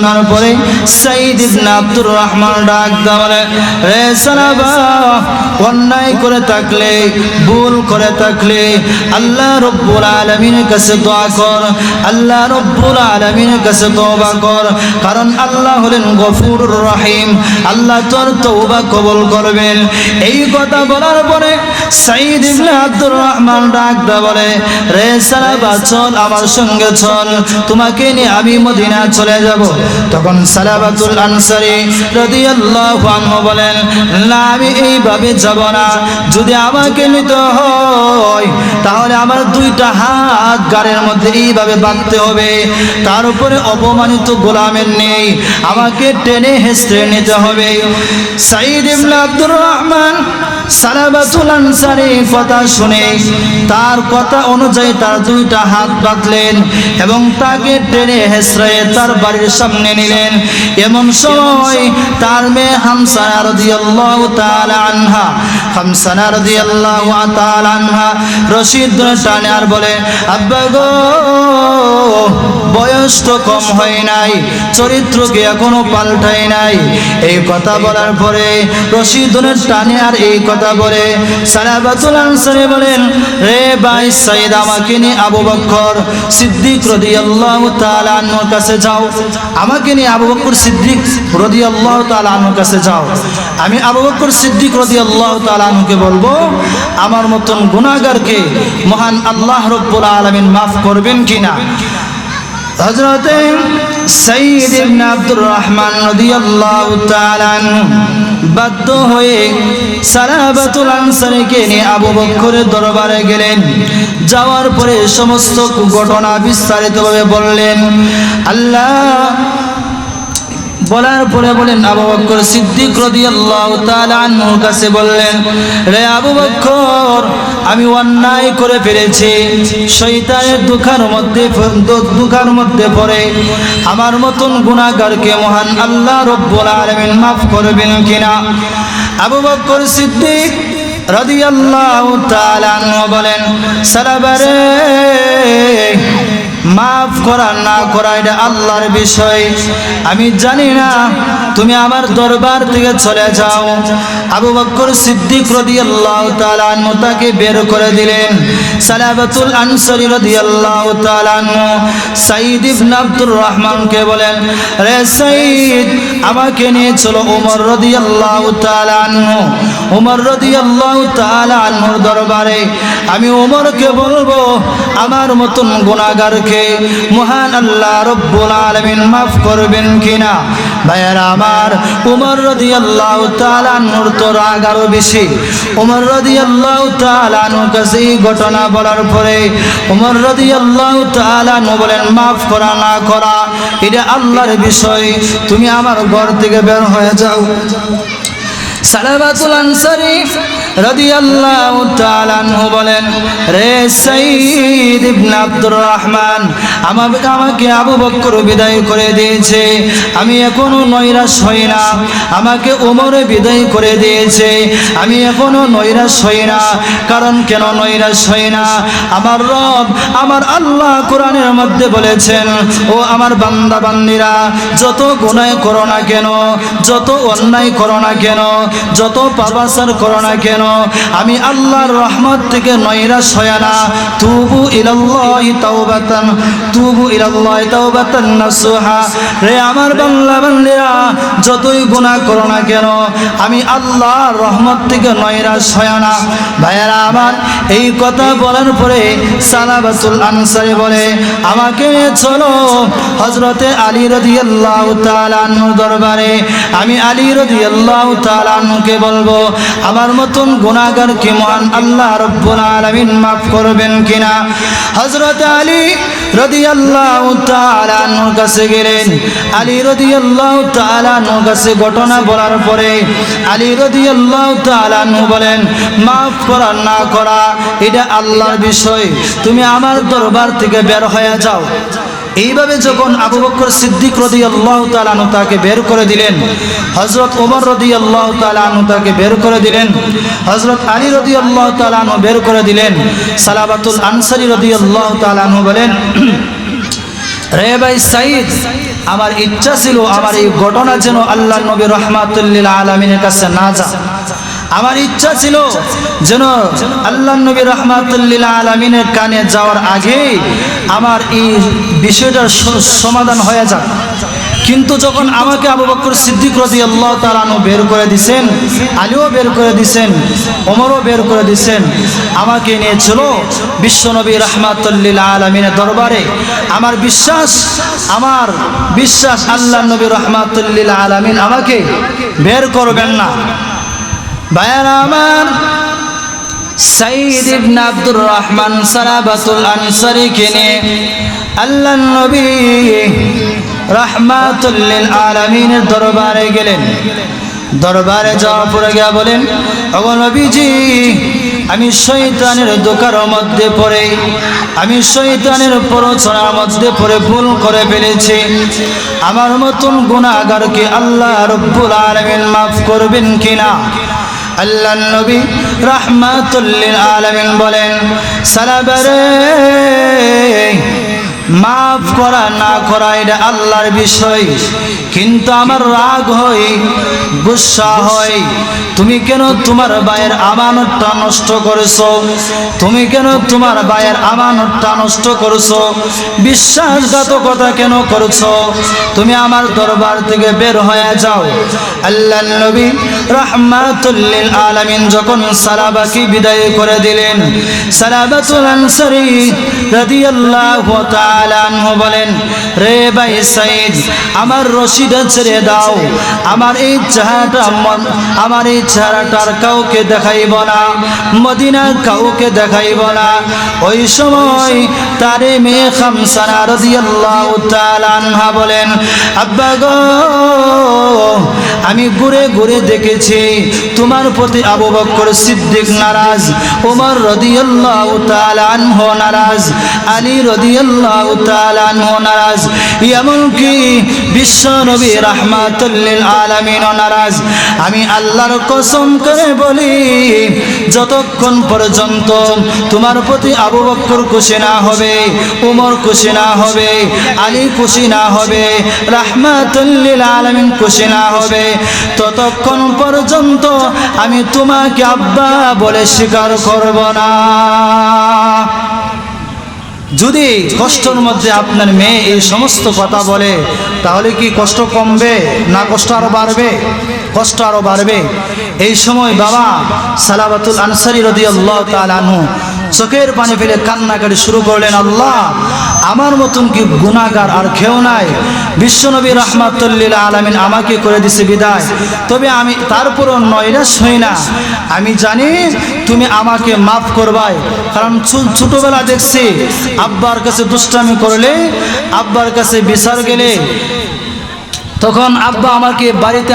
পরে সাইদ ইবনে আব্দুর রহমান ডাক দাওয়ালে রে সালাবা অন্যায় করে থাকলে ভুল করে থাকলে আল্লাহ রব্বুল আলামিনের কাছে দোয়া কর, আল্লাহ রব্বুল আলামিনের কাছে তওবা কর, কারণ আল্লাহ হলেন গফুরুর রহিম, আল্লাহ তোর তওবা কবুল করবেন। এই কথা বলার পরে সাইদ ইবনে আব্দুর রহমান ডাক দাওয়ালে রে সালাবা চল আমার সঙ্গে চল, তোমাকে নিয়ে আমি মদিনা চলে যাব। তখন সালাবাতুল আনসারী রাদিয়াল্লাহু আনহু বলেন, না আমি এইভাবে যাব না, যদি আমাকে নিতে হয় তাহলে আমার দুইটা হাত গাড়ির মধ্যে এইভাবে বাঁধতে হবে, তার উপরে অপমানিত গোলামের নেই, আমাকে টেনে হেঁচড়ে নিতে হবে। সাইদ ইবনে আব্দুর রহমান সালাবাতুল আনসারী কথা শুনে তার কথা অনুযায়ী তার দুইটা হাত বাঁধলেন এবং তাকে টেনে হেঁচড়ে তার বাড়ির সামনে নিলেন। এমন সময় তার মেয়ে হামসানা রাদিয়াল্লাহু তাআলা আনহা, হামসানা রাদিয়াল্লাহু তাআলা আনহা রশিদ ধরে টানে আর বলে, আব্বা গো বয়স তো কম হয় নাই, চরিত্রকে এখনো পাল্টাই নাই। এই কথা বলার পরে রশিদ ধরে টানে আর এই কথা বলে সালাবাতুল আনসারী বলেন, রে ভাই সাইদ আমাকে নিয়ে আবু বকর সিদ্দিক রাদিয়াল্লাহু তাআলা আনহুর কাছে যাও, আমাকে নিয়ে আবু বকর সিদ্দিক রাদিয়াল্লাহু তাআলা আনহুর কাছে যাও। আমি আবু বকর সিদ্দিক রাদিয়াল্লাহু তাআলা আনহুকে বলবো আমার মতন গুনাহগারকে মহান আল্লাহ রব্বুল আলামিন মাফ করবেন কিনা। হযরতে সাইয়্যিদ ইবনে আব্দুর রহমান রাদিয়াল্লাহু তাআলা আনহু বাধ্য হয়ে সালাবাতুল আনসারীকে নিয়ে আবু বকরের দরবারে গেলেন। যাওয়ার পরে সমস্ত ঘটনা বিস্তারিতভাবে বললেন। আল্লাহ বলার পরে বলেন, আবু বকর সিদ্দিক রাদিয়াল্লাহু তাআলা আনহুর কাছে বললেন, রে আবু বকর আমি অন্যায় করে ফেলেছি, শয়তানের দুঃখার মধ্যে পড়ে আমার মতন গুনাহগারকে মহান আল্লাহ রব্বুল আলামিন মাফ করবেন কিনা। আবু বকর সিদ্দিক রাদিয়াল্লাহু তাআলা আনহু বলেন, সালাবারে মাফ করা না করা এটা আল্লাহর বিষয়, আমি জানি না, তুমি আমার দরবার থেকে চলে যাও। আবু বকর সিদ্দিক রাদিয়াল্লাহু তাআলা আনহু তাকে বের করে দিলেন। সালাবাতুল আনসারী রাদিয়াল্লাহু তাআলা আনহু সাইদ ইবনে আব্দুর রহমানকে বলেন, রে সাইদ আমাকে নিয়ে চলো ওমর রাদিয়াল্লাহু তাআলা আনহু, ওমর রাদিয়াল্লাহু তাআলা আনহুর দরবারে। আমি ওমরকে বলবো আমার মতন গুনাহগারকে মহান আল্লাহ রব্বুল আলামিন মাফ করবেন কিনা। ভাইয়েরা আমার, ওমর রাদিয়াল্লাহু তাআলা আনহুর তো রাগ আরো বেশি। ওমর রাদিয়াল্লাহু তাআলা আনহুর কাছে এই ঘটনা বলার পরে ওমর রাদিয়াল্লাহু তাআলা আনহু বলেন, মাফ করা না করা এটা আল্লাহর বিষয়, তুমি আমার ঘর থেকে বের হয়ে যাও। সালাবাতুল আনসারী রাদিয়াল্লাহু তাআলা আনহু বলেন, রে সাইয়্যিদ ইবনে আব্দুর রহমান আমাকে আবু বকর বিদায় করে দিয়েছে, আমি এখনো নৈরাশ হই না। আমাকে ওমর বিদায় করে দিয়েছে, আমি এখনো নৈরাশ হই না। কারণ কেন নৈরাশ হই না? আমার রব আমার আল্লাহ কোরআনের মধ্যে বলেছেন, ও আমার বান্দা বান্দিরা যত গুনাহ করো না কেন, যত অন্যায় করো না কেন, যত পাপাচার করো না কেন, আমি আল্লাহর রহমত থেকে নৈরাশ হয় না। তুবু ইলাল্লাহি তাওবাতান, তুবু ইলাল্লাহি তাওবাতান নাসুহা। রে আমার বান্দা বান্দিরা যতই গুনাহ করো না কেন, আমি আল্লাহর রহমত থেকে নৈরাশ হয় না। ভাইয়েরা আমার, এই কথা বলার পরে সালাবাতুল আনসারী বলে, আমাকে চলো হযরতে আলী রাদিয়াল্লাহু তাআলা আনহুর দরবারে। আমি আলী রাদিয়াল্লাহু তাআলা আনহুকে বলবো আমার মতন গুনাহগারকে মহান আল্লাহ রব্বুল আলামিন মাফ করবেন কিনা। হযরত আলী রাদিয়াল্লাহু তাআলা আনহুর কাছে গেলেন। আলী রাদিয়াল্লাহু তাআলা আনহুর কাছে ঘটনা বলার পরে আলী রাদিয়াল্লাহু তাআলা আনহু বলেন, মাফ করা না করা এটা আল্লাহর বিষয়, তুমি আমার দরবার থেকে বের হয়ে যাও। এইভাবে যখন আবু বকর সিদ্দিক রাদিয়াল্লাহু তাআলা আনহু তাকে বের করে দিলেন, হযরত ওমর রাদিয়াল্লাহু তাআলা আনহু তাকে বের করে দিলেন, হযরত আলী রাদিয়াল্লাহু তাআলা আনহু বের করে দিলেন। সালাবাতুল আনসারী রাদিয়াল্লাহু তাআলা আনহু বলেন, রে ভাই সাইদ আমার ইচ্ছা ছিল আমার এই ঘটনা যেন আল্লাহ নবী রাহমাতুল লিল আলামিনের কাছে না যায়। আমার ইচ্ছা ছিল যেন আল্লাহ নবী রাহমাতুল লিল আলামিনের কানে যাওয়ার আগে আমার এই বিষয়টার সমাধান হয়ে যাক। কিন্তু যখন আমাকে আবু বকর সিদ্দিক রাদিয়াল্লাহু তাআলা আনহু বের করে দিয়েছেন, আলীও বের করে দিয়েছেন, ওমরও বের করে দিয়েছেন, আমাকে নিয়ে চলো বিশ্বনবী রাহমাতুল লিল আলামিনের দরবারে। আমার বিশ্বাস আল্লাহ নবী রাহমাতুল লিল আলামিন আমাকে বের করবেন না। ভাইয়েরা আমার, সাইদ ইবনে আব্দুর রহমান সালাবাতুল আনসারীকে নিয়ে আল্লাহ নবী রাহমাতুল লিল আলামিনের দরবারে গেলেন। দরবারে যাওয়ার পরে গিয়া বলেন, ওগো নবীজি, আমি শয়তানের ধোঁকার মধ্যে পড়ে, আমি শয়তানের প্ররোচনার মধ্যে পড়ে ভুল করে ফেলেছি। আমার মতন গুনাহগারকে আল্লাহ রব্বুল আলামিন মাফ করবেন কিনা? আল্লাহ নবী রাহমাতুল লিল আলামিন বলেন, সালাবারে, মাফ করা না করা এটা আল্লাহর বিষয়, কিন্তু আমার রাগ হয়, গুসা হয়। তুমি কেন তোমার ভাইয়ের আমানতটা নষ্ট করেছো? তুমি কেন তোমার ভাইয়ের আমানতটা নষ্ট করেছো? বিশ্বাসঘাতকতা কেন করেছো? তুমি আমার দরবার থেকে বের হয়ে যাও। আল্লাহ নবী রাহমাতুল লিল আলামিন যখন সালাবাকে বিদায় করে দিলেন, সালাবাতুল আনসারী রাদিয়াল্লাহু তাআলা আনহু বলেন, রে ভাই সাইদ, আমার রশিদা ছেড়ে দাও। আমার এই চেহারাটার কাউকে দেখাইব না, মদিনার কাউকে দেখাইব না। ওই সময় তারে মেয়ে খামসানা রাদিয়াল্লাহু তাআলা আনহা বলেন, আব্বা গো, আমি ঘুরে ঘুরে দেখেছি তোমার প্রতি আবু বকর সিদ্দিক নারাজ, ওমর রাদিয়াল্লাহু তাআলা আনহু নারাজ, আলী রাদিয়াল্লাহু তাআলা আনহু নারাজ, এমনকি বিশ্ব নবী রাহমাতুল লিল আলামিন নারাজ। আমি আল্লাহর কসম করে বলি, যতক্ষণ পর্যন্ত তোমার প্রতি আবু বকর খুশি না হবে, ওমর খুশি না হবে, আলী খুশি না হবে, রাহমাতুল লিল আলামিন খুশি না হবে, ততক্ষণ পর্যন্ত আমি তোমাকে আব্বা বলে স্বীকার করব না। যদি কষ্টের মধ্যে আপনার মেয়ে এই সমস্ত কথা বলে, তাহলে কি কষ্ট কমবে না কষ্ট আরো বাড়বে? কষ্ট আরো বাড়বে। এই সময় বাবা সালাবাতুল আনসারী রাদিয়াল্লাহু তাআলা আনহু চোখের পানি ফেলে কান্নাকাটি শুরু করলেন, আল্লাহ, আমার মতন কি গুনাহগার আর কেউ নাই? বিশ্বনবী রাহমাতুল লিল আলামিন আমাকে করে দিছে বিদায়, তবে আমি তারপরও নৈরাশ হই না। আমি জানি তুমি আমাকে মাফ করবাই, কারণ ছোটবেলা দেখছি আব্বার কাছে দুষ্টামি করলে, আব্বার কাছে বিচার গেলে, তখন আব্বা আমাকে বাড়িতে